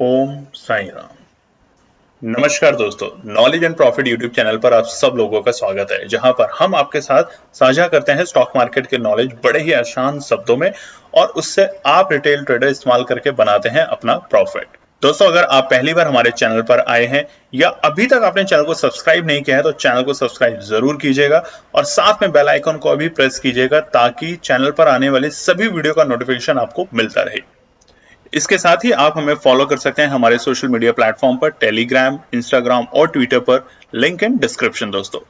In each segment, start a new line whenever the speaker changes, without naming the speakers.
ओम साई राम। नमस्कार दोस्तों, knowledge and profit YouTube channel पर आप सब लोगों का स्वागत है, जहां पर हम आपके साथ साझा करते हैं स्टॉक मार्केट के नॉलेज बड़े ही आसान शब्दों में और उससे आप रिटेल ट्रेडर इस्तेमाल करके बनाते हैं अपना प्रॉफिट। दोस्तों, अगर आप पहली बार हमारे चैनल पर आए हैं या अभी तक आपने चैनल को सब्सक्राइब नहीं किया है तो चैनल को सब्सक्राइब जरूर कीजिएगा और साथ में बेल आइकन को भी प्रेस कीजिएगा ताकि चैनल पर आने वाली सभी वीडियो का नोटिफिकेशन आपको मिलता रहे। इसके साथ ही आप हमें फॉलो कर सकते हैं हमारे सोशल मीडिया प्लेटफॉर्म पर, टेलीग्राम, इंस्टाग्राम और ट्विटर पर, लिंक इन डिस्क्रिप्शन। दोस्तों,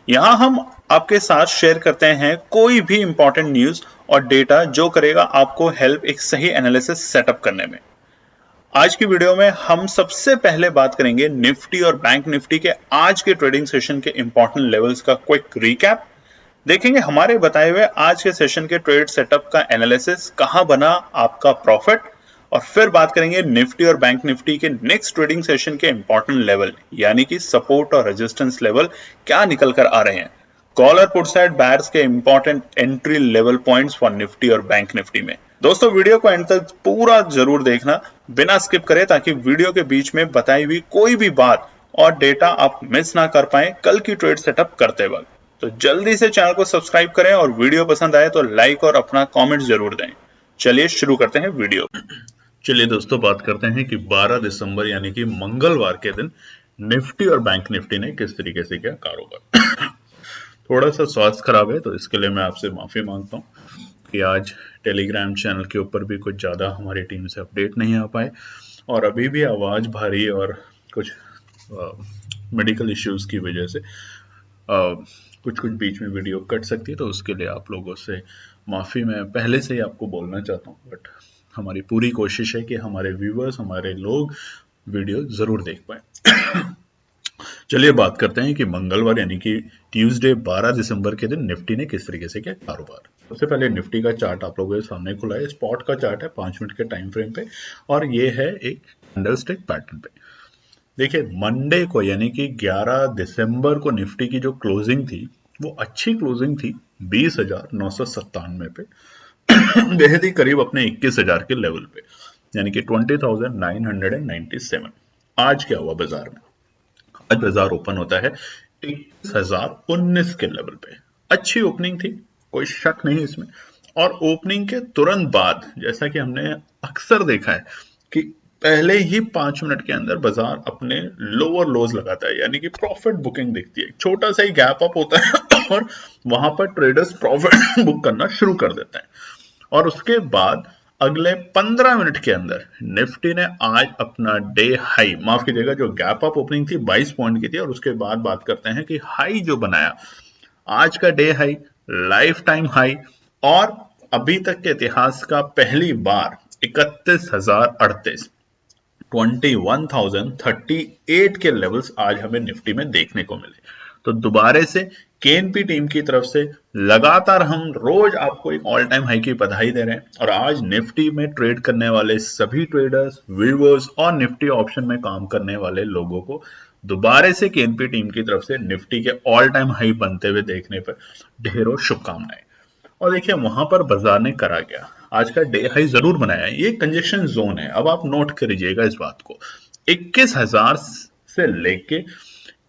यहां हम आपके साथ शेयर करते हैं कोई भी इंपॉर्टेंट न्यूज और डेटा जो करेगा आपको हेल्प एक सही एनालिसिस सेटअप करने में। आज की वीडियो में हम सबसे पहले बात करेंगे निफ्टी और बैंक निफ्टी के आज के ट्रेडिंग सेशन के इंपॉर्टेंट लेवल्स का क्विक रिकैप। देखेंगे हमारे बताए हुए आज के सेशन के ट्रेड सेटअप का एनालिसिस, कहां बना आपका प्रॉफिट, और फिर बात करेंगे निफ्टी और बैंक निफ्टी के नेक्स्ट ट्रेडिंग सेशन के इंपॉर्टेंट लेवल यानी कि सपोर्ट और रेजिस्टेंस लेवल क्या निकल कर आ रहे हैं। कॉल और पुट साइड बायर्स के important entry level points for Nifty और बैंक निफ्टी में। दोस्तों, वीडियो को एंड तक पूरा जरूर देखना बिना स्किप करे, ताकि वीडियो के बीच में बताई हुई कोई भी बात और डेटा आप मिस ना कर पाए कल की ट्रेड सेटअप करते वक्त। तो जल्दी से चैनल को सब्सक्राइब करें और वीडियो पसंद आए तो लाइक और अपना कमेंट जरूर दें। चलिए शुरू करते हैं वीडियो। चलिए दोस्तों, बात करते हैं कि 12 दिसंबर यानी कि मंगलवार के दिन निफ्टी और बैंक निफ्टी ने किस तरीके से किया कारोबार। थोड़ा सा स्वास्थ्य खराब है तो इसके लिए मैं आपसे माफी मांगता हूँ कि आज टेलीग्राम चैनल के ऊपर भी कुछ ज़्यादा हमारी टीम से अपडेट नहीं आ पाए और अभी भी आवाज़ भारी और कुछ मेडिकल इश्यूज की वजह से कुछ कुछ बीच में वीडियो कट सकती है, तो उसके लिए आप लोगों से माफ़ी मैं पहले से ही आपको बोलना चाहता हूँ। बट हमारी पूरी कोशिश है कि हमारे व्यूअर्स, हमारे लोग वीडियो ज़रूर देख पाए। चलिए बात करते हैं कि मंगलवार यानी कि ट्यूसडे 12 दिसंबर के दिन निफ्टी ने किस तरीके से किया कारोबार। सबसे पहले निफ्टी का चार्ट आप लोगों के सामने खुला है। स्पॉट का चार्ट है 5 मिनट के टाइम फ्रेम पे और ये है एक कैंडलस्टिक पैटर्न पे। देखिए, मंडे को यानी कि 11 दिसंबर को निफ्टी की जो क्लोजिंग थी वो अच्छी क्लोजिंग थी 20,997 पे, बेहद ही करीब अपने 21,000 के लेवल पे, यानी कि 20,997। आज क्या हुआ बाजार में? आज बाजार ओपन होता है 21,019 के लेवल पे। अच्छी ओपनिंग थी, कोई शक नहीं इसमें। और ओपनिंग के तुरंत बाद, जैसा कि हमने अक्सर देखा है कि पहले ही 5 मिनट के अंदर बाजार अपने लोअर लोज लगाता है, यानी कि प्रॉफिट बुकिंग दिखती है। छोटा सा ही गैप अप होता है और वहां पर ट्रेडर्स प्रॉफिट बुक करना शुरू कर देते हैं। और उसके बाद अगले 15 मिनट के अंदर निफ्टी ने आज अपना डे हाई, माफ कीजिएगा, जो गैप अप ओपनिंग थी 22 पॉइंट की थी, और उसके बाद बात करते हैं कि हाई जो बनाया, आज का day high, life time high और अभी तक के इतिहास का पहली बार 31,038, 21,038 के लेवल्स आज हमें निफ्टी में देखने को मिले। तो दोबारा से केएनपी टीम की तरफ से लगातार हम रोज आपको एक ऑल टाइम हाई की बधाई दे रहे हैं और आज निफ्टी में ट्रेड करने वाले सभी ट्रेडर्स, व्यूअर्स और निफ्टी ऑप्शन में काम करने वाले लोगों को दोबारा से केएनपी टीम की तरफ से निफ्टी के ऑल टाइम हाई बनते हुए देखने पर ढेरों शुभकामनाएं। और देखिए, वहां पर बाजार ने करा गया, आज का डे हाई जरूर बनाया है। ये कंजेशन जोन है, अब आप नोट करिएगा इस बात को। 21,000 से लेके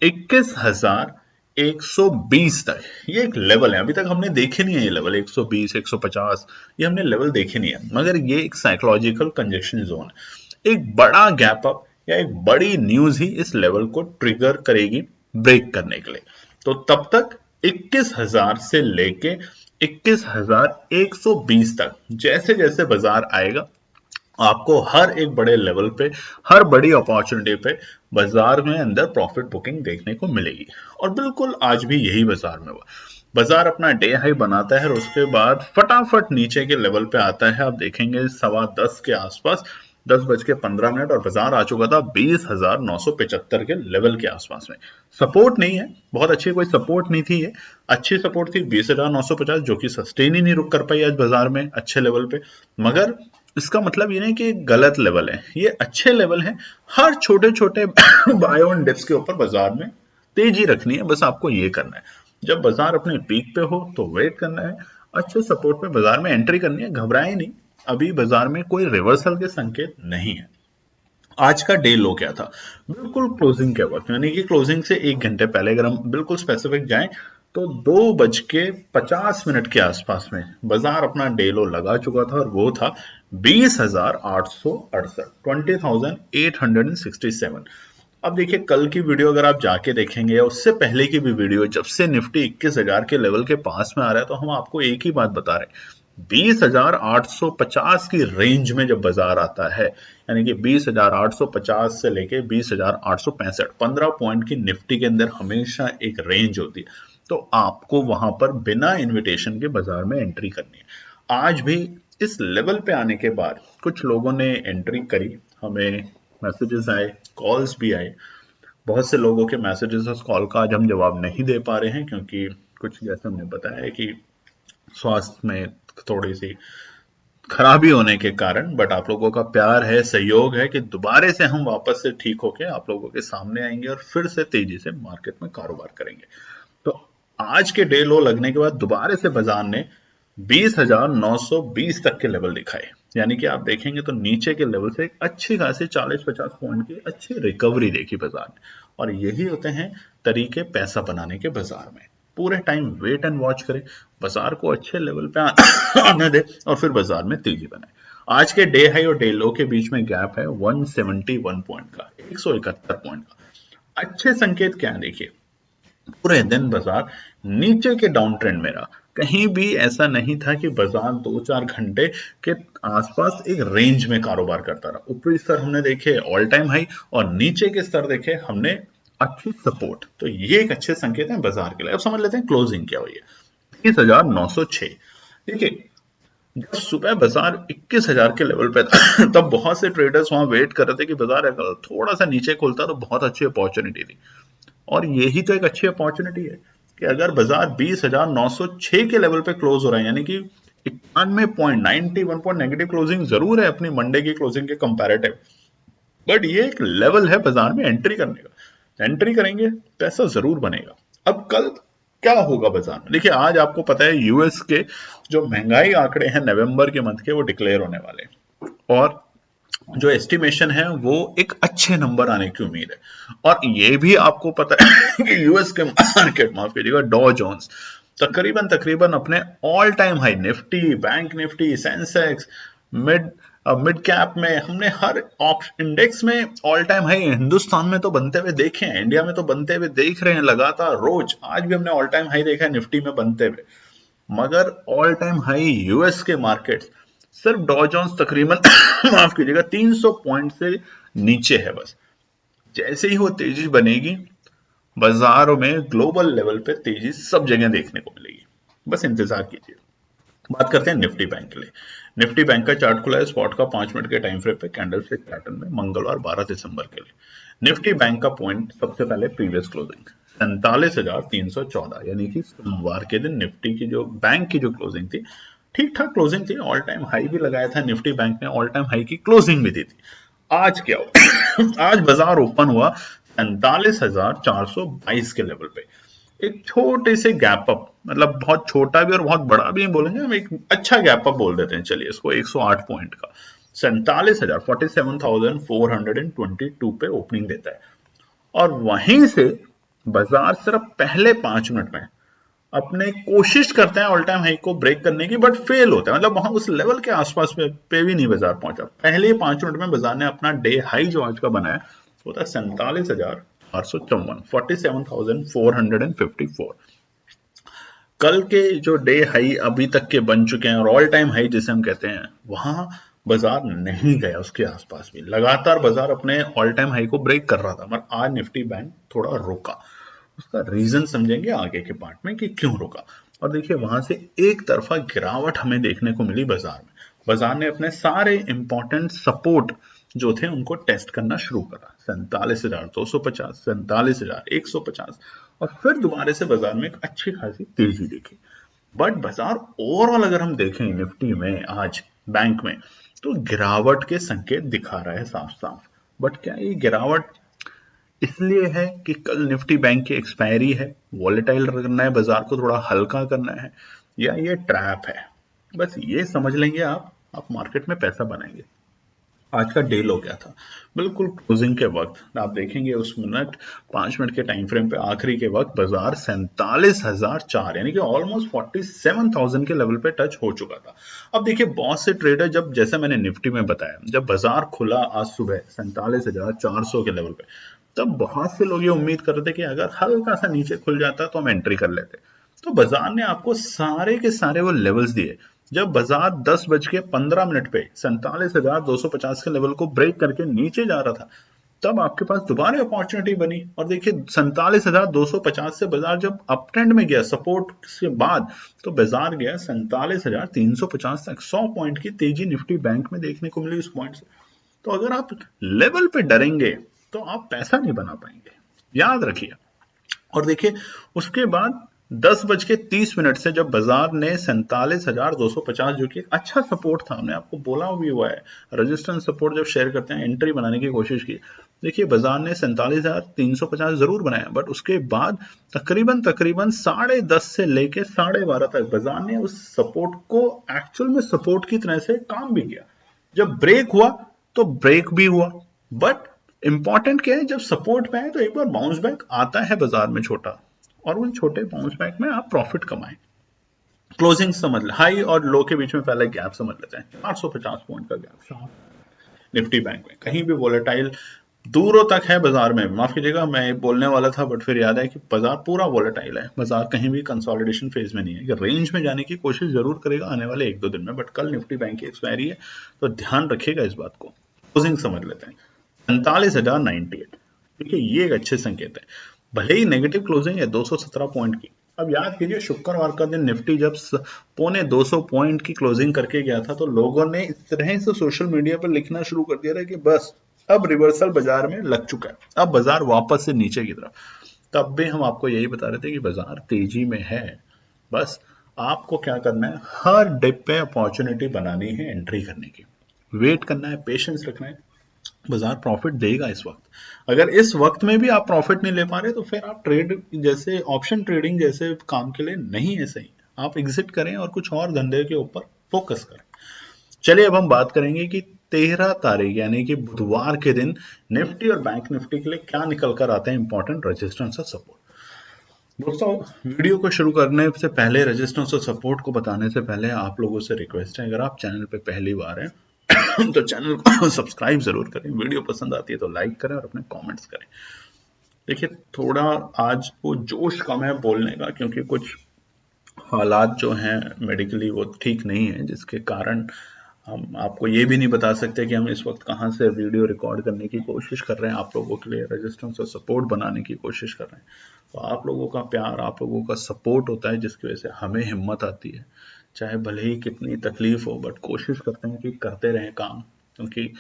21,120 तक ये एक लेवल है। अभी तक हमने देखे नहीं है ये लेवल, 120, 150, ये हमने लेवल देखे नहीं है, मगर ये एक साइकोलॉजिकल कंजेशन जोन है। एक बड़ा गैप अप या एक बड़ी न्यूज ही इस लेवल को ट्रिगर करेगी ब्रेक करने के लिए। तो तब तक 21,000 से लेके 21,120 तक जैसे जैसे बाजार आएगा, आपको हर एक बड़े लेवल पे, हर बड़ी अपॉर्चुनिटी पे बाजार में अंदर प्रॉफिट बुकिंग देखने को मिलेगी। और बिल्कुल आज भी यही बाजार में हुआ। बाजार अपना डे हाई बनाता है और उसके बाद फटाफट नीचे के लेवल पे आता है। आप देखेंगे 10:15 के आसपास, 10:15 और बाजार आ चुका था 20,975 के लेवल के आसपास में। सपोर्ट नहीं है, बहुत अच्छी कोई सपोर्ट नहीं थी, ये अच्छी सपोर्ट थी 20,950, जो कि सस्टेन ही नहीं रुक कर पाई आज बाजार में अच्छे लेवल पे। मगर इसका मतलब ये नहीं कि गलत लेवल है, ये अच्छे लेवल है। हर छोटे छोटे बाय ऑन डिप्स के ऊपर बाजार में तेजी रखनी है, बस आपको ये करना है। जब बाजार अपने पीक पे हो तो वेट करना है, अच्छे सपोर्ट पे बाजार में एंट्री करनी है। घबराए नहीं, अभी बाजार में कोई रिवर्सल के संकेत नहीं है। आज का डे लो क्या था? बिल्कुल क्लोजिंग के वक्त, यानी कि क्लोजिंग से 1 घंटे पहले अगर हम बिल्कुल स्पेसिफिक जाएं तो 2:50 के आसपास में बाजार अपना डे लो लगा चुका था, और वो था 20,868, 20,867। अब देखिए, कल की वीडियो अगर आप जाके देखेंगे या उससे पहले की भी वीडियो, जब से निफ्टी 21,000 के लेवल के पास में आ रहा है, तो हम आपको एक ही बात बता रहे हैं, 20,850 की रेंज में जब बाजार आता है, यानी कि 20,850 से लेके 20,865, 15 पॉइंट की निफ्टी के अंदर हमेशा एक रेंज होती है, तो आपको वहां पर बिना इन्विटेशन के बाजार में एंट्री करनी है। आज भी इस लेवल पे आने के बाद कुछ लोगों ने एंट्री करी, हमें मैसेजेस आए, कॉल्स भी आए। बहुत से लोगों के मैसेजेस और कॉल का आज हम जवाब नहीं दे पा रहे हैं, क्योंकि कुछ जैसे हमने बताया है कि स्वास्थ्य में थोड़ी सी खराबी होने के कारण, बट आप लोगों का प्यार है, सहयोग है कि दोबारा से हम वापस से ठीक होके आप लोगों के सामने आएंगे और फिर से तेजी से मार्केट में कारोबार करेंगे। तो आज के डे लो लगने के बाद दोबारा से बाजार ने 20,920 तक के लेवल दिखाए, यानी कि आप देखेंगे तो नीचे के लेवल से एक अच्छी खासी 40-50 पॉइंट की अच्छी रिकवरी देखी बाजार ने। और यही होते हैं तरीके पैसा बनाने के बाजार में। पूरे टाइम वेट एंड वॉच करें, बाजार को अच्छे लेवल पे आने दे और फिर बाजार में तेजी बनाए। आज के डे हाई और डे लो के बीच में गैप है 171 पॉइंट का, 171 पॉइंट का। अच्छे संकेत क्या है? देखिए, पूरे दिन बाजार नीचे के डाउन ट्रेंड में रहा, कहीं भी ऐसा नहीं था कि बाजार 2-4 घंटे के आसपास एक रेंज में कारोबार करता रहा। ऊपरी स्तर हमने देखे ऑल टाइम हाई, और नीचे के स्तर देखे हमने अच्छी सपोर्ट। तो ये एक अच्छे संकेत है बाजार के लिए। अब समझ लेते हैं क्लोजिंग क्या हुई है। 21,906। देखिए, जब सुबह बाजार 21,000 के लेवल पे था तब बहुत से ट्रेडर्स वहां वेट कर रहे थे कि बाजार अगर थोड़ा सा नीचे खुलता तो बहुत अच्छी अपॉर्चुनिटी थी। और यही तो एक अच्छी अपॉर्चुनिटी है कि अगर बाजार 20,906 के लेवल पे क्लोज हो रहा है, यानी कि 91.91 पॉइंट नेगेटिव क्लोजिंग जरूर है अपनी मंडे की क्लोजिंग के कंपैरेटिव, बट ये एक लेवल है बाजार में एंट्री करने का। एंट्री करेंगे, पैसा जरूर बनेगा। अब कल क्या होगा बाजार में? देखिए, आज आपको पता है यूएस के जो महंगाई आंकड़े हैं नवंबर के मंथ के, वो डिक्लेयर होने वाले हैं, और जो एस्टिमेशन है वो एक अच्छे नंबर आने की उम्मीद है। और ये भी आपको पता है कि यूएस के मार्केट, माफ कीजिएगा, डॉ जोन्स तकरीबन तकरीबन अपने all time high, Nifty, bank Nifty, Sensex, mid mid cap में, हमने हर इंडेक्स में ऑल टाइम हाई हिंदुस्तान में तो बनते हुए देखे हैं, इंडिया में तो बनते हुए देख रहे हैं लगातार रोज। आज भी हमने ऑल टाइम हाई देखा है निफ्टी में बनते हुए, मगर ऑल टाइम हाई यूएस के मार्केट सिर्फ डॉ जोन्स तकरीबन माफ कीजिएगा 300 पॉइंट से नीचे है बस। जैसे ही वो तेजी बनेगी, बाजारों में ग्लोबल लेवल पे तेजी सब जगह देखने को मिलेगी, बस इंतजार कीजिए। बात करते हैं निफ्टी बैंक के लिए। निफ्टी बैंक का चार्ट खुला है स्पॉट का 5 मिनट के टाइम फ्रेम पे कैंडल स्टिक पैटर्न में, मंगलवार 12 दिसंबर के लिए। निफ्टी बैंक का पॉइंट सबसे पहले प्रीवियस क्लोजिंग 47,314, यानी कि सोमवार के दिन निफ्टी की जो बैंक की जो क्लोजिंग थी, ठीक ठाक क्लोजिंग थी, ऑल टाइम हाई भी लगाया था निफ्टी बैंक ने, ऑल टाइम हाई की क्लोजिंग भी दी थी। आज क्या हुआ? आज बाजार ओपन हुआ 47,422 के लेवल पे, एक छोटे से गैप अप, मतलब बहुत छोटा भी और बहुत बड़ा भी बोलेंगे हम, एक अच्छा गैप अप बोल देते हैं चलिए इसको, 108 पॉइंट का 47,000 47,422 पे ओपनिंग देता है। और वहीं से बाजार सिर्फ पहले 5 मिनट में अपने कोशिश करते हैं ऑल टाइम हाई को ब्रेक करने की, बट फेल होता है, मतलब वहां उस लेवल के आसपास पे भी नहीं बाजार पहुंचा। पहले 5 मिनट में बाजार ने अपना डे हाई जो आज का बनाया वो था 47,854, 47,454। कल के जो डे हाई अभी तक के बन चुके हैं और ऑल टाइम हाई जिसे हम कहते हैं, वहां बाजार नहीं गया उसके आसपास भी, लगातार बाजार अपने ऑल टाइम हाई को ब्रेक कर रहा था, मगर आज निफ्टी बैंक थोड़ा रुका। उसका रीजन समझेंगे आगे के पार्ट में कि क्यों रुका। और देखिए, वहां से एक तरफा गिरावट हमें देखने को मिली बाजार में। बाजार ने अपने सारे इंपॉर्टेंट सपोर्ट जो थे उनको टेस्ट करना शुरू करा, 47,250, 47,150, और फिर दोबारा से बाजार में एक अच्छी खासी तेजी देखी। बट बाजार ओवरऑल अगर हम देखें निफ्टी में आज बैंक में, तो गिरावट के संकेत दिखा रहा है साफ साफ। बट क्या ये गिरावट इसलिए है कि कल निफ्टी बैंक की एक्सपायरी है, वॉलेटाइल करना है, बाजार को थोड़ा हल्का करना है, या ये ट्रैप है? बस ये समझ लेंगे आप मार्केट में पैसा बनाएंगे। आज का डे लो क्या था। बिल्कुल क्लोजिंग के वक्त आप देखेंगे उस मिनट 5 मिनट के टाइम फ्रेम पे आखिरी के वक्त बाजार 47,004 यानी कि ऑलमोस्ट 47,000 के लेवल पे टच हो चुका था। अब देखिए बहुत से ट्रेडर, जब जैसे मैंने निफ्टी में बताया, जब बाजार खुला आज सुबह 47,400 के लेवल पे, तब बहुत से लोग ये उम्मीद कर रहे थे कि अगर हल्का सा नीचे खुल जाता तो हम एंट्री कर लेते। तो बाजार ने आपको सारे के सारे वो लेवल्स दिए। जब बाजार 10:15 पे 47,250 के लेवल को ब्रेक करके नीचे जा रहा था, तब आपके पास दोबारा अपॉर्चुनिटी बनी। और देखिए 47,250 से बाजार जब अप ट्रेंड में गया सपोर्ट के बाद, तो बाजार गया 47,350 तक। 100 पॉइंट की तेजी निफ्टी बैंक में देखने को मिली उस पॉइंट से। तो अगर आप लेवल पे डरेंगे तो आप पैसा नहीं बना पाएंगे, याद रखिए। और देखिए उसके बाद 10:30 से जब बाजार ने 47,250, जो कि एक अच्छा सपोर्ट था, हमने आपको बोला भी हुआ है, रेजिस्टेंस सपोर्ट जब शेयर करते हैं एंट्री बनाने की कोशिश की। देखिए बाजार ने 47,350 जरूर बनाया, बट उसके बाद तकरीबन तकरीबन 10:30 से लेके 12:30 तक बाजार ने उस सपोर्ट को एक्चुअल में सपोर्ट की तरह से काम भी किया। जब ब्रेक हुआ तो ब्रेक भी हुआ, बट इंपॉर्टेंट क्या है, जब सपोर्ट पे आए तो एक बार बाउंस बैक आता है बाजार में छोटा, और उन छोटे बाउंस बैक में आप प्रॉफिट कमाएं। क्लोजिंग समझ ले, हाई और लो के बीच में पहले गैप समझ लेते हैं। 450 पॉइंट का गैप निफ्टी बैंक में, कहीं भी वोलेटाइल दूरों तक है बाजार में। माफ कीजिएगा मैं बोलने वाला था, बट फिर याद है कि बाजार पूरा वोलेटाइल है, बाजार कहीं भी कंसोलिडेशन फेज में नहीं है। कि रेंज में जाने की कोशिश जरूर करेगा आने वाले 1-2 दिन में, बट कल निफ्टी बैंक की एक्सपायरी है, तो ध्यान रखिएगा इस बात को। क्लोजिंग समझ लेते हैं 47,098। देखिए ये एक अच्छे संकेत है, भले ही नेगेटिव क्लोजिंग है 217 पॉइंट की। अब याद कीजिए शुक्रवार का दिन निफ्टी जब 250 पॉइंट की क्लोजिंग करके गया था, तो लोगों ने इस तरह से सोशल मीडिया पर लिखना शुरू कर दिया था कि बस अब रिवर्सल बाजार में लग चुका है, अब बाजार वापस से नीचे की तरफ। तब भी हम आपको यही बता रहे थे कि बाजार तेजी में है, बस आपको क्या करना है, हर डिप पे अपॉर्चुनिटी बनानी है एंट्री करने की, वेट करना है, पेशेंस रखना है। बाजार प्रॉफिट देगा इस वक्त। अगर इस वक्त में भी आप प्रॉफिट नहीं ले पा रहे, तो फिर आप ट्रेड जैसे ऑप्शन ट्रेडिंग जैसे काम के लिए नहीं है सही। आप एग्जिट करें और कुछ और धंधे के ऊपर फोकस करें। चलिए अब हम बात करेंगे कि 13 तारीख यानी कि बुधवार के दिन निफ्टी और बैंक निफ्टी के लिए क्या निकल कर आते हैं इंपॉर्टेंट रेजिस्टेंस और सपोर्ट। दोस्तों वीडियो को शुरू करने से पहले, रेजिस्टेंस और सपोर्ट को बताने से पहले, आप लोगों से रिक्वेस्ट है, अगर आप चैनल पे पहली बार हैं तो चैनल को सब्सक्राइब जरूर करें, वीडियो पसंद आती है तो लाइक करें और अपने कमेंट्स करें। देखिए थोड़ा आज वो जोश कम है बोलने का, क्योंकि कुछ हालात जो हैं मेडिकली वो ठीक नहीं है, जिसके कारण हम आपको ये भी नहीं बता सकते कि हम इस वक्त कहाँ से वीडियो रिकॉर्ड करने की कोशिश कर रहे हैं, आप लोगों के लिए रेजिस्टेंस और सपोर्ट बनाने की कोशिश कर रहे हैं। तो आप लोगों का प्यार, आप लोगों का सपोर्ट होता है जिसकी वजह से हमें हिम्मत आती है, चाहे भले ही कितनी तकलीफ हो, बट कोशिश करते हैं कि करते रहें काम, क्योंकि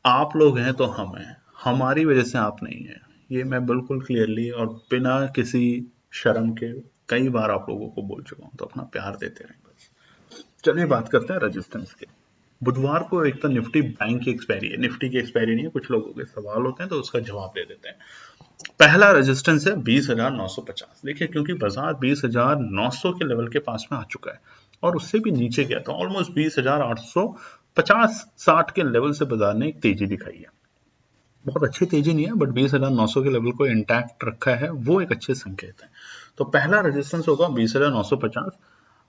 आप लोग हैं तो हम हैं, हमारी वजह से आप नहीं हैं। ये मैं बिल्कुल क्लियरली और बिना किसी शर्म के कई बार आप लोगों को बोल चुका हूं, तो अपना प्यार देते रहें बस। चलिए बात करते हैं रेजिस्टेंस के। बुधवार को एक तो निफ्टी बैंक की एक्सपायरी है, निफ्टी की एक्सपायरी नहीं है, कुछ लोगों के सवाल होते हैं तो उसका जवाब दे देते हैं। पहला रेजिस्टेंस है 20,950। देखिए क्योंकि बाजार 20,900 के लेवल के पास में आ चुका है और उससे भी नीचे गया था, ऑलमोस्ट 20,850-60 के लेवल से बाजार ने एक तेजी दिखाई है। बहुत अच्छी तेजी नहीं है, बट 20,900 के लेवल को इंटैक्ट रखा है, वो एक अच्छे संकेत है। तो पहला रेजिस्टेंस होगा 20,950।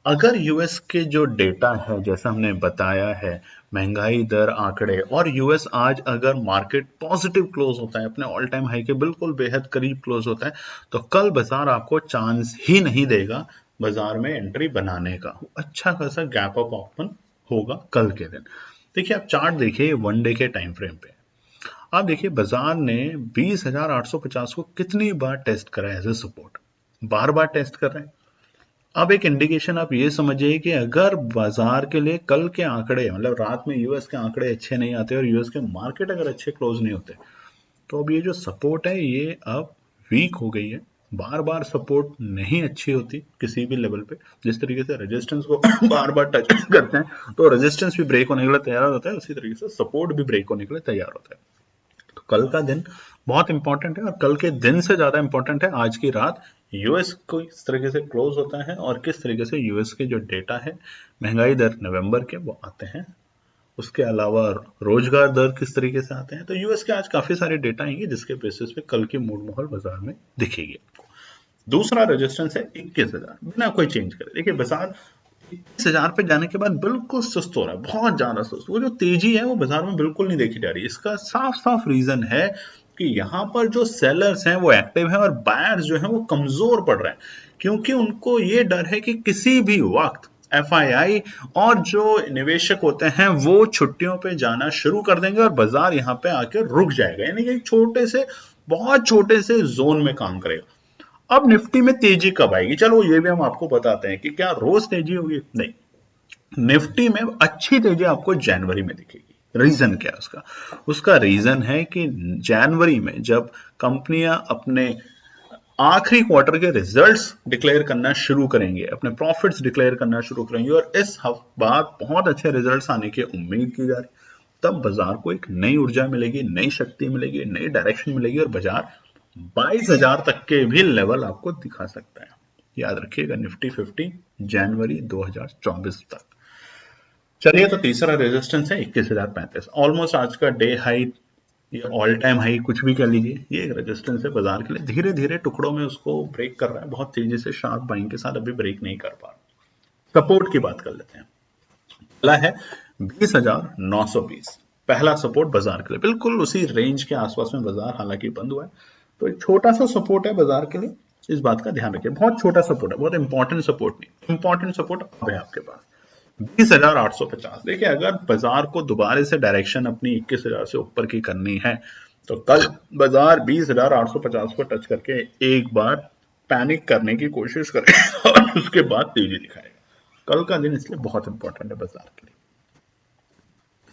अगर यूएस के जो डेटा है, जैसा हमने बताया है, महंगाई दर आंकड़े, और यूएस आज अगर मार्केट पॉजिटिव क्लोज होता है, अपने ऑल टाइम हाई के बिल्कुल बेहद करीब क्लोज होता है, तो कल बाजार आपको चांस ही नहीं देगा बाजार में एंट्री बनाने का। अच्छा खासा गैप अप ओपन होगा कल के दिन। देखिए आप चार्ट देखिए वन डे के टाइम फ्रेम पे, आप देखिए बाजार ने 20,850 को कितनी बार टेस्ट करा है एज ए सपोर्ट, बार बार टेस्ट कर रहे हैं। अब एक इंडिकेशन आप ये समझिए कि अगर बाजार के लिए कल के आंकड़े, मतलब रात में यूएस के आंकड़े अच्छे नहीं आते और यूएस के मार्केट अगर अच्छे क्लोज नहीं होते, तो अब ये जो सपोर्ट है ये अब वीक हो गई है। बार बार सपोर्ट नहीं अच्छी होती किसी भी लेवल पे। जिस तरीके से रेजिस्टेंस को बार बार टच करते हैं तो रेजिस्टेंस भी ब्रेक होने के लिए तैयार होता है, उसी तरीके से सपोर्ट भी ब्रेक होने के लिए तैयार होता है। तो कल का दिन बहुत इंपॉर्टेंट है, और कल के दिन से ज्यादा इंपॉर्टेंट है आज की रात यूएस को किस तरीके से क्लोज होता है और किस तरीके से यूएस के जो डेटा है महंगाई दर नवंबर के वो आते हैं उसके अलावा रोजगार दर किस तरीके से आते हैं। तो यूएस के आज काफी सारे डेटा आएंगे जिसके बेसिस पे कल की मूड माहौल बाजार में दिखेगी आपको। दूसरा रेजिस्टेंस है 21,000, बिना कोई चेंज करे। देखिए बाजार 21,000 पे जाने के बाद बिल्कुल सुस्त हो रहा है, बहुत ज्यादा सुस्त। वो जो तेजी है वो बाजार में बिल्कुल नहीं देखी जा रही। इसका साफ साफ रीजन है कि यहाँ पर जो सेलर्स हैं वो एक्टिव हैं और बायर्स जो हैं वो कमजोर पड़ रहे हैं, क्योंकि उनको ये डर है कि किसी भी वक्त एफआईआई और जो निवेशक होते हैं वो छुट्टियों पे जाना शुरू कर देंगे और बाजार यहाँ पे आके रुक जाएगा, यानी कि छोटे से बहुत छोटे से जोन में काम करेगा। अब निफ्टी में तेजी कब आएगी, चलो ये भी हम आपको बताते हैं कि क्या रोज तेजी होगी। नहीं, निफ्टी में अच्छी तेजी आपको जनवरी में दिखेगी। रीजन क्या है उसका? उसका रीजन है कि जनवरी में जब कंपनियां अपने आखिरी क्वार्टर के रिजल्ट्स डिक्लेयर करना शुरू करेंगे, अपने प्रॉफिट्स डिक्लेयर करना शुरू करेंगे और इस बाद बहुत अच्छे रिजल्ट्स आने की उम्मीद की जा रही, तब बाजार को एक नई ऊर्जा मिलेगी, नई शक्ति मिलेगी, नई डायरेक्शन मिलेगी और बाजार 22,000 तक के भी लेवल आपको दिखा सकता है। याद रखिएगा, निफ्टी 50 जनवरी 2024 तक। चलिए, तो तीसरा रेजिस्टेंस है 21,035, ऑलमोस्ट आज का डे हाई, ये ऑल टाइम हाई कुछ भी कह लीजिए, ये एक रेजिस्टेंस है बाजार के लिए। धीरे धीरे टुकड़ों में उसको ब्रेक कर रहा है, बहुत तेजी से शार्प बाइंग के साथ अभी ब्रेक नहीं कर पा रहा। सपोर्ट की बात कर लेते हैं। पहला है 20,920, पहला सपोर्ट बाजार के लिए, बिल्कुल उसी रेंज के आसपास में बाजार हालांकि बंद हुआ है, तो एक छोटा सा सपोर्ट है बाजार के लिए, इस बात का ध्यान रखिए। बहुत छोटा सपोर्ट है, बहुत इंपॉर्टेंट सपोर्ट नहीं। इंपॉर्टेंट सपोर्ट अब है आपके पास 20,850। देखिए, अगर बाजार को दोबारा से डायरेक्शन अपनी 21,000 से ऊपर की करनी है तो कल बाजार 20,850 को टच करके एक बार पैनिक करने की कोशिश करेगा और उसके बाद तेजी दिखाएगा। कल का दिन इसलिए बहुत इंपॉर्टेंट है बाजार के लिए।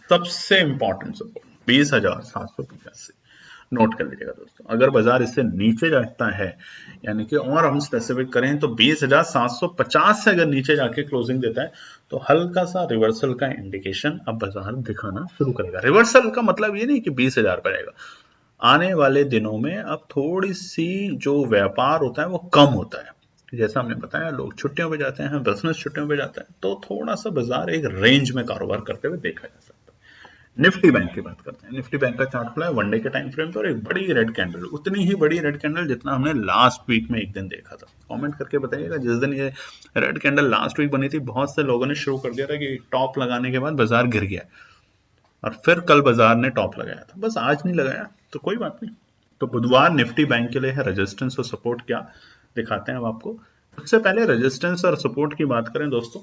सबसे इंपॉर्टेंट सपोर्ट 20,785, नोट कर लीजिएगा दोस्तों। अगर बाजार इससे नीचे जाता है, यानी कि और हम स्पेसिफिक करें तो 20,750 से अगर नीचे जाके क्लोजिंग देता है तो हल्का सा रिवर्सल का इंडिकेशन अब बाजार दिखाना शुरू करेगा। रिवर्सल का मतलब ये नहीं कि 20,000 पर आएगा, आने वाले दिनों में अब थोड़ी सी जो व्यापार होता है वो कम होता है। जैसा हमने बताया, लोग छुट्टियों पे जाते हैं, बिजनेस छुट्टियों पे जाता है, तो थोड़ा सा बाजार एक रेंज में कारोबार करते हुए देखा जा सकता है। निफ्टी बैंक की बात करते हैं। निफ्टी बैंक का चार्ट खुला है वनडे के टाइम फ्रेम पे और एक बड़ी रेड कैंडल, उतनी ही बड़ी रेड कैंडल जितना हमने लास्ट वीक में एक दिन देखा था। कमेंट करके बताइएगा, जिस दिन ये रेड कैंडल लास्ट वीक बनी थी बहुत से लोगों ने शुरू कर दिया था कि टॉप लगाने के बाद बाजार गिर गया, और फिर कल बाजार ने टॉप लगाया था, बस आज नहीं लगाया तो कोई बात नहीं। तो बुधवार निफ्टी बैंक के लिए है रेजिस्टेंस और सपोर्ट क्या दिखाते हैं अब आपको। सबसे पहले रेजिस्टेंस और सपोर्ट की बात करें दोस्तों,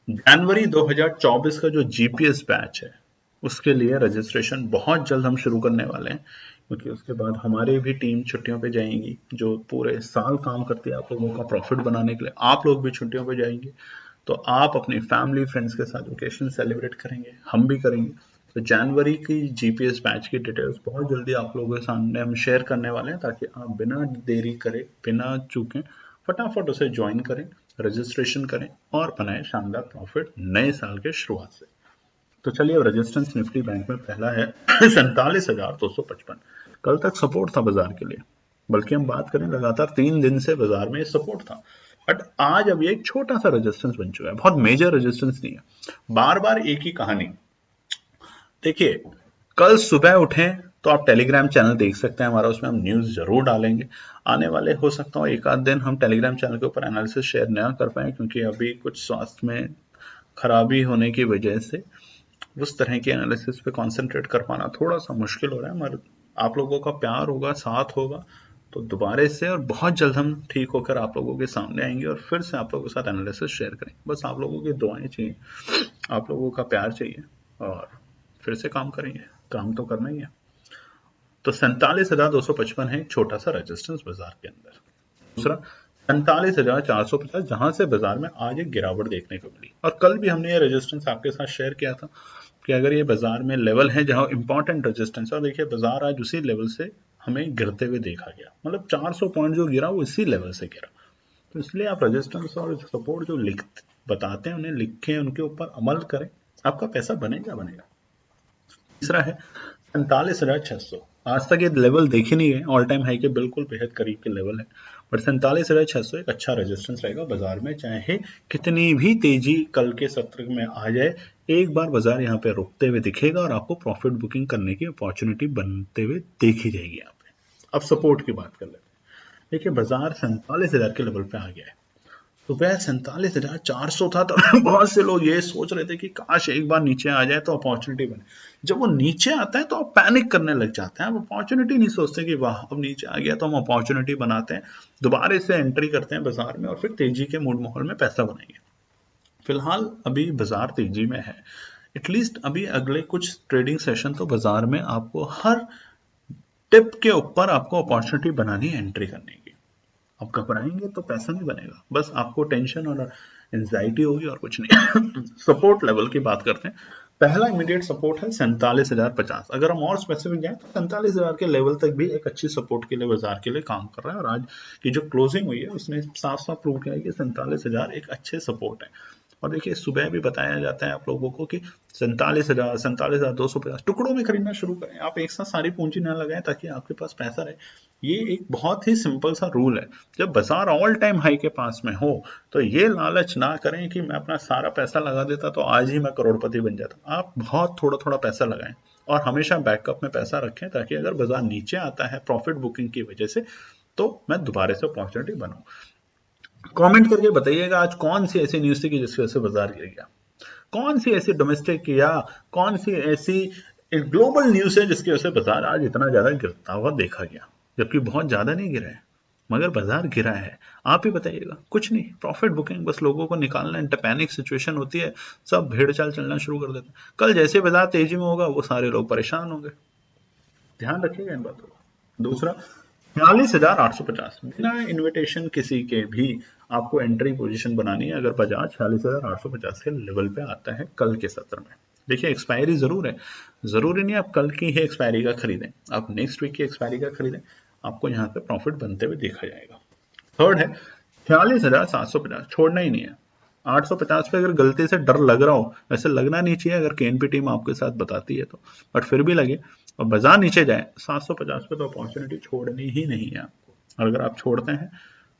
जनवरी 2024 का जो जीपीएस बैच है उसके लिए रजिस्ट्रेशन बहुत जल्द हम शुरू करने वाले हैं, क्योंकि उसके बाद हमारी भी टीम छुट्टियों पे जाएंगी, जो पूरे साल काम करती है आप लोगों का प्रॉफिट बनाने के लिए। आप लोग भी छुट्टियों पे जाएंगे, तो आप अपनी फैमिली फ्रेंड्स के साथ वेकेशन सेलिब्रेट करेंगे, हम भी करेंगे। तो जनवरी की जीपीएस बैच की डिटेल्स बहुत जल्दी आप लोगों के सामने हम शेयर करने वाले हैं, ताकि आप बिना देरी करे, बिना चूकें, फटाफट उसे ज्वाइन करें, रजिस्ट्रेशन करें और बनाएं शानदार प्रॉफिट नए साल के शुरुआत से। तो चलिए, अब रेजिस्टेंस निफ्टी बैंक में पहला है 47,255। कल तक सपोर्ट था बाजार के लिए, बल्कि हम बात करें लगातार 3 दिन से बाजार में सपोर्ट था, बट आज अब ये एक छोटा सा रेजिस्टेंस बन चुका है, बहुत मेजर रेजिस्टेंस नहीं है। बार बार एक ही कहानी। देखिए, कल सुबह उठें तो आप टेलीग्राम चैनल देख सकते हैं हमारा, उसमें हम न्यूज जरूर डालेंगे। आने वाले हो सकता हो एक आध दिन हम टेलीग्राम चैनल के ऊपर एनालिसिस शेयर ना कर पाए, क्योंकि अभी कुछ स्वास्थ्य में खराबी होने की वजह से उस तरह के एनालिसिस पे कंसंट्रेट कर पाना थोड़ा सा मुश्किल हो रहा है। मगर आप लोगों का प्यार होगा, साथ होगा, तो दोबारा से और बहुत जल्द हम ठीक होकर आप लोगों के सामने आएंगे और फिर से आप लोगों के साथ एनालिसिस शेयर करेंगे। बस आप लोगों की दुआएं चाहिए, आप लोगों का प्यार चाहिए, और फिर से काम करेंगे। काम तो करना ही है। तो 47,255 है एक छोटा सा रेजिस्टेंस बाजार के अंदर। दूसरा 47,450, जहां से बाजार में आज एक गिरावट देखने को मिली, और कल भी हमने ये रेजिस्टेंस आपके साथ शेयर किया था कि अगर ये बाजार में लेवल है जहां इंपॉर्टेंट रेजिस्टेंस है, और देखिए बाजार आज उसी लेवल से हमें गिरते हुए देखा गया, मतलब 400 पॉइंट जो गिरा वो इसी लेवल से गिरा। तो इसलिए आप रेजिस्टेंस और सपोर्ट जो बताते हैं उन्हें लिखें, उनके ऊपर अमल करें, आपका पैसा बनेगा बनेगा। तीसरा है 47,600, आज तक ये लेवल देखे नहीं गए, ऑल टाइम हाई के बिल्कुल बेहद करीब के लेवल है। बट 47,600 एक अच्छा रेजिस्टेंस रहेगा बाजार में, चाहे कितनी भी तेजी कल के सत्र में आ जाए, एक बार बाजार यहाँ पे रुकते हुए दिखेगा और आपको प्रॉफिट बुकिंग करने की अपॉर्चुनिटी बनते हुए देखी जाएगी यहाँ पे। अब सपोर्ट की बात कर लेते हैं। देखिए बाजार 47,000 के लेवल पे आ गया है। सुबह 47,400 था तो बहुत से लोग ये सोच रहे थे कि काश एक बार नीचे आ जाए तो अपॉर्चुनिटी बने। जब वो नीचे आता है तो आप पैनिक करने लग जाते हैं, आप अपॉर्चुनिटी नहीं सोचते कि वाह अब नीचे आ गया तो हम अपॉर्चुनिटी बनाते हैं, दोबारा से एंट्री करते हैं बाजार में और फिर तेजी के मूड माहौल में पैसा बनाएंगे। फिलहाल अभी बाजार तेजी में है, एटलीस्ट अभी अगले कुछ ट्रेडिंग सेशन तो बाजार में आपको हर टिप के ऊपर आपको अपॉर्चुनिटी बनानी है एंट्री करने की। आप घबराएंगे तो पैसा नहीं बनेगा, बस आपको टेंशन और एंजाइटी होगी और कुछ नहीं। सपोर्ट लेवल की बात करते हैं। पहला इमीडिएट सपोर्ट है 47,050। अगर हम और स्पेसिफिक जाएं तो 47,000 के लेवल तक भी एक अच्छी सपोर्ट के लिए बाजार के लिए काम कर रहा है, और आज की जो क्लोजिंग हुई है उसने साफ साफ प्रूव किया है कि 47,000 एक अच्छे सपोर्ट है। और देखिए सुबह भी बताया जाता है आप लोगों को कि 47,000 47,250 टुकड़ों में खरीदना शुरू करें, आप एक साथ सारी पूंजी ना लगाएं ताकि आपके पास पैसा रहे। ये एक बहुत ही सिंपल सा रूल है। जब बाजार ऑल टाइम हाई के पास में हो तो ये लालच ना करें कि मैं अपना सारा पैसा लगा देता तो आज ही मैं करोड़पति बन जाता। आप बहुत थोड़ा थोड़ा पैसा लगाएं और हमेशा बैकअप में पैसा रखें ताकि अगर बाजार नीचे आता है प्रॉफिट बुकिंग की वजह से तो मैं दोबारा से अपॉर्चुनिटी बनाऊं। कमेंट करके बताइएगा आज कौन सी ऐसी न्यूज थी कि जिसकी वजह से बाजार गिर गया, कौन सी ऐसी डोमेस्टिक या कौन सी ऐसी ग्लोबल न्यूज है जिसकी वजह से बाजार आज इतना ज्यादा गिरता हुआ देखा गया, जबकि बहुत ज्यादा नहीं गिरा है मगर बाजार गिरा है। आप ही बताइएगा। कुछ नहीं, प्रॉफिट बुकिंग, बस लोगों को निकालना है। पैनिक सिचुएशन होती है, सब भेड़ चाल चलना शुरू कर देते हैं। कल जैसे बाजार तेजी में होगा वो सारे लोग परेशान होंगे, ध्यान रखिएगा इन बातों का। दूसरा 46,850 बिना इन्विटेशन किसी के भी आपको एंट्री पोजीशन बनानी है अगर बाजार 46,850 के लेवल पे आता है कल के सत्र में। देखिए एक्सपायरी जरूर है, जरूरी नहीं आप कल की ही एक्सपायरी का खरीदें, आप नेक्स्ट वीक की एक्सपायरी का खरीदें, आपको यहाँ पे प्रॉफिट बनते हुए देखा जाएगा। थर्ड है 46,750, छोड़ना ही नहीं है। 850 पे अगर गलती से डर लग रहा हो, वैसे लगना नहीं चाहिए अगर केएनपी टीम आपके साथ बताती है तो, बट फिर भी लगे और बाजार नीचे जाए 750 पे तो अपॉर्चुनिटी छोड़नी ही नहीं है आपको। और अगर आप छोड़ते हैं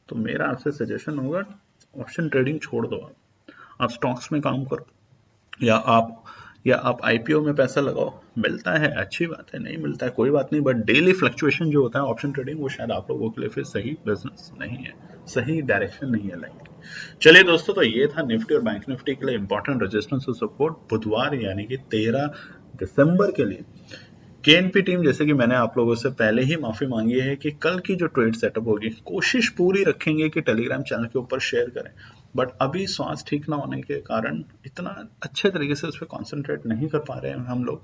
तो मेरा आपसे सजेशन होगा ऑप्शन ट्रेडिंग छोड़ दो, आप स्टॉक्स में काम करो या आप आईपीओ में पैसा लगाओ। मिलता है अच्छी बात है, नहीं मिलता है कोई बात नहीं, बट डेली फ्लक्चुएशन जो होता है ऑप्शन ट्रेडिंग वो शायद आप लोगों के लिए फिर सही बिजनेस नहीं है, सही डायरेक्शन नहीं है लाइक। चलिए दोस्तों, तो ये था निफ्टी और बैंक निफ्टी के लिए इंपॉर्टेंट रेजिस्टेंस और सपोर्ट बुधवार यानी कि 13 दिसंबर के लिए। केएनपी टीम, जैसे कि मैंने आप लोगों से पहले ही माफी मांगी है कि कल की जो ट्रेड सेटअप होगी कोशिश पूरी रखेंगे कि टेलीग्राम चैनल के ऊपर शेयर करें, बट अभी स्वास्थ्य ठीक ना होने के कारण इतना अच्छे तरीके से उस पर कॉन्सेंट्रेट नहीं कर पा रहे हैं हम लोग।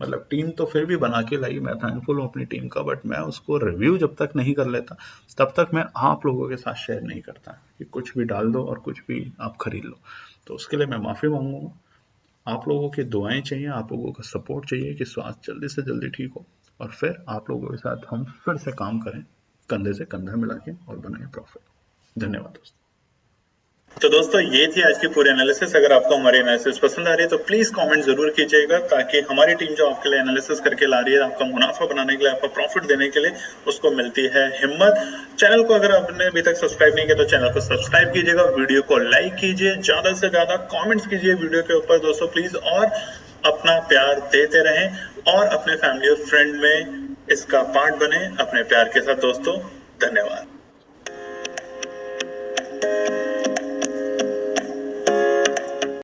मतलब टीम तो फिर भी बना के लाई, मैं थैंकफुल हूँ अपनी टीम का, बट मैं उसको रिव्यू जब तक नहीं कर लेता तब तक मैं आप लोगों के साथ शेयर नहीं करता कि कुछ भी डाल दो और कुछ भी आप खरीद लो। तो उसके लिए मैं माफी मांगूंगा। आप लोगों की दुआएं चाहिए, आप लोगों का सपोर्ट चाहिए कि स्वास्थ्य जल्दी से जल्दी ठीक हो और फिर आप लोगों के साथ हम फिर से काम करें, कंधे से कंधा मिला के और बनाए प्रॉफिट। धन्यवाद दोस्तों। तो दोस्तों ये थी आज की पूरी एनालिसिस। अगर आपको हमारी एनालिसिस पसंद आ रही है तो प्लीज कमेंट जरूर कीजिएगा ताकि हमारी टीम जो आपके लिए एनालिसिस करके ला रही है, आपका मुनाफा बनाने के लिए, आपका प्रॉफिट देने के लिए, उसको मिलती है हिम्मत। चैनल को अगर आपने अभी तक सब्सक्राइब नहीं किया तो चैनल को सब्सक्राइब कीजिएगा, वीडियो को लाइक कीजिए, ज्यादा से ज्यादा कॉमेंट्स कीजिए वीडियो के ऊपर दोस्तों प्लीज, और अपना प्यार देते रहें और अपने फैमिली और फ्रेंड में इसका पार्ट बने अपने प्यार के साथ दोस्तों। धन्यवाद।